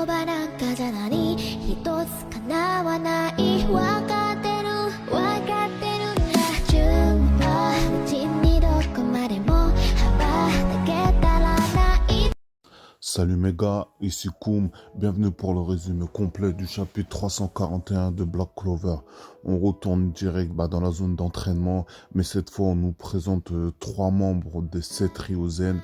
葉なんかじゃ何一つ叶わないわかってるわかってるんだ順のうちにどこまでも羽ばたけたらない。 Salut mes gars, ici Koum, bienvenue pour le résumé complet du chapitre 341 de Black Clover. On retourne direct dans la zone d'entraînement, mais cette fois on nous présente trois membres des 7 Ryozen,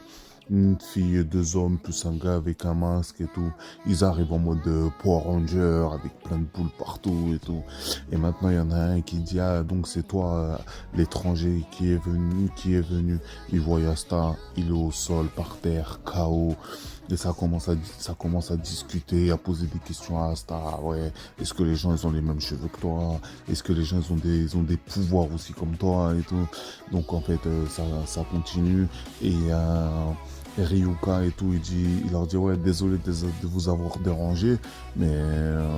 une fille et deux hommes, plus un gars avec un masque et tout. Ils arrivent en mode Power Ranger, avec plein de boules partout et tout. Et maintenant il y en a un qui dit, ah donc c'est toi l'étranger qui est venu. Il voit Yasta, il est au sol, par terre, KO. Et ça commence à discuter, à poser des questions à Asta. Ouais, est-ce que les gens ils ont les mêmes cheveux que toi? Est-ce que les gens ils ont des pouvoirs aussi comme toi et tout? Donc en fait ça continue et Ryuka et tout, il leur dit ouais désolé de vous avoir dérangé, mais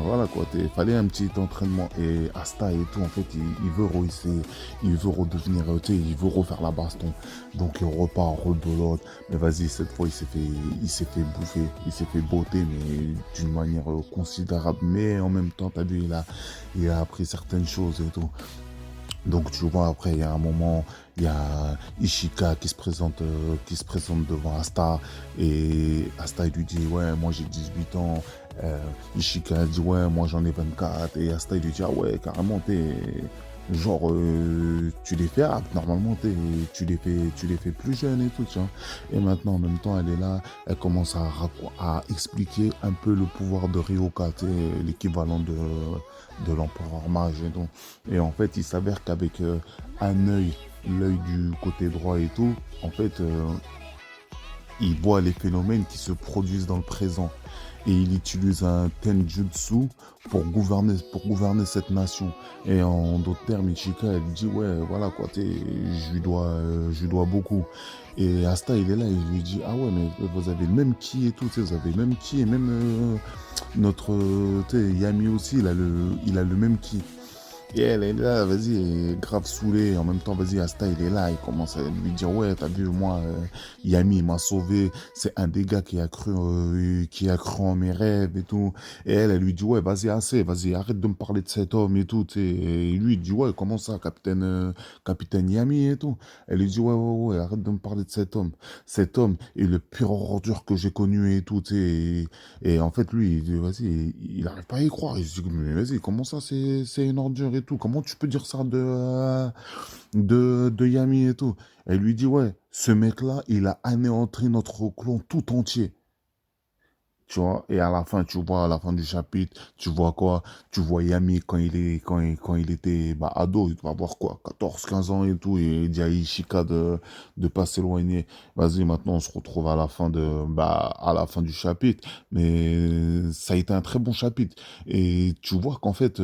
voilà quoi, fallait un petit entraînement. Et Asta et tout en fait il veut redevenir, il veut refaire la baston. Donc il repart rebelote, mais vas-y cette fois il s'est fait bouffer, il s'est fait botter mais d'une manière considérable. Mais en même temps t'as vu il a appris certaines choses et tout. Donc tu vois après il y a un moment il y a Ishika qui se présente devant Asta et Asta il lui dit ouais moi j'ai 18 ans. Ishika dit ouais moi j'en ai 24 et Asta il lui dit ah ouais carrément t'es genre tu les fais normalement tu les fais plus jeunes et tout tu vois. Et maintenant en même temps elle est là, elle commence à expliquer un peu le pouvoir de Ryoka, l'équivalent de l'empereur mage et donc. Et en fait il s'avère qu'avec un l'œil du côté droit et tout, en fait il voit les phénomènes qui se produisent dans le présent. Et il utilise un tenjutsu pour gouverner cette nation. Et en d'autres termes, Ichika, elle dit, ouais, voilà quoi, je lui dois beaucoup. Et Asta, il est là, il lui dit, ah ouais, mais vous avez le même ki et tout, vous avez le même ki, et même notre Yami aussi, il a le même ki. Et elle est là, vas-y, elle est grave saoulée. En même temps, vas-y, Asta, il est là. Il commence à lui dire, ouais, t'as vu, moi, Yami, il m'a sauvé. C'est un des gars qui a cru en mes rêves et tout. Et elle lui dit, ouais, vas-y, assez, vas-y, arrête de me parler de cet homme et tout. Et lui, il dit, ouais, comment ça, capitaine Yami et tout. Elle lui dit, ouais, arrête de me parler de cet homme. Cet homme est le pire ordure que j'ai connu et tout, et en fait, lui, il dit, vas-y, il n'arrive pas à y croire. Il se dit, mais vas-y, comment ça, c'est une ordure et tout? Comment tu peux dire ça de Yami et tout? Elle lui dit, ouais, ce mec-là, il a anéanti notre clan tout entier. Tu vois, et à la fin, tu vois, à la fin du chapitre, tu vois quoi? Tu vois Yami quand il était ado, il doit avoir quoi, 14 15 ans et tout, et il dit à Ishika de pas s'éloigner. Vas-y, maintenant on se retrouve à la fin à la fin du chapitre, mais ça a été un très bon chapitre. Et tu vois qu'en fait,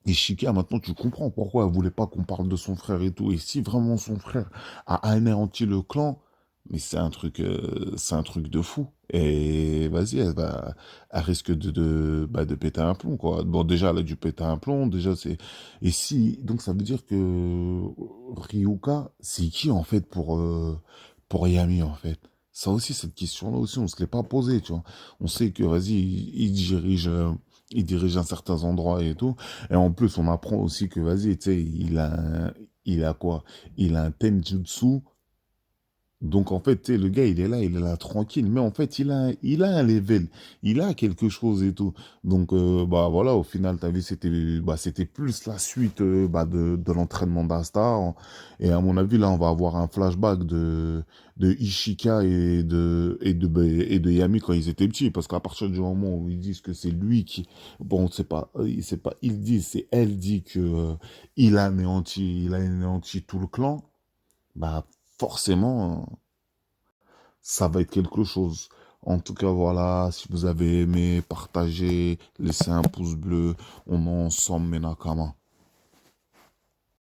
Ishika, maintenant tu comprends pourquoi elle voulait pas qu'on parle de son frère et tout. Et si vraiment son frère a anéanti le clan, mais c'est un truc de fou. Et vas-y, elle risque de péter un plomb, quoi. Bon, déjà, elle a dû péter un plomb, déjà, et si, donc ça veut dire que Ryuka, c'est qui, en fait, pour Yami, en fait? Ça aussi, cette question-là aussi, on se l'est pas posée, tu vois. On sait que, vas-y, il dirige un certain endroit et tout. Et en plus, on apprend aussi que, vas-y, tu sais, il a quoi? Il a un Tenjutsu. Donc en fait, tu sais, le gars, il est là tranquille, mais en fait, il a un level, il a quelque chose et tout. Donc voilà, au final, t'as vu, c'était plus la suite de l'entraînement d'Asta. Et à mon avis, là, on va avoir un flashback de Ishika et de Yami quand ils étaient petits, parce qu'à partir du moment où ils disent que c'est lui qui, bon, c'est pas, ils disent, c'est elle dit que il a anéanti tout le clan. Bah forcément, ça va être quelque chose. En tout cas, voilà, si vous avez aimé, partagez, laissez un pouce bleu. On est ensemble, mes Nakama.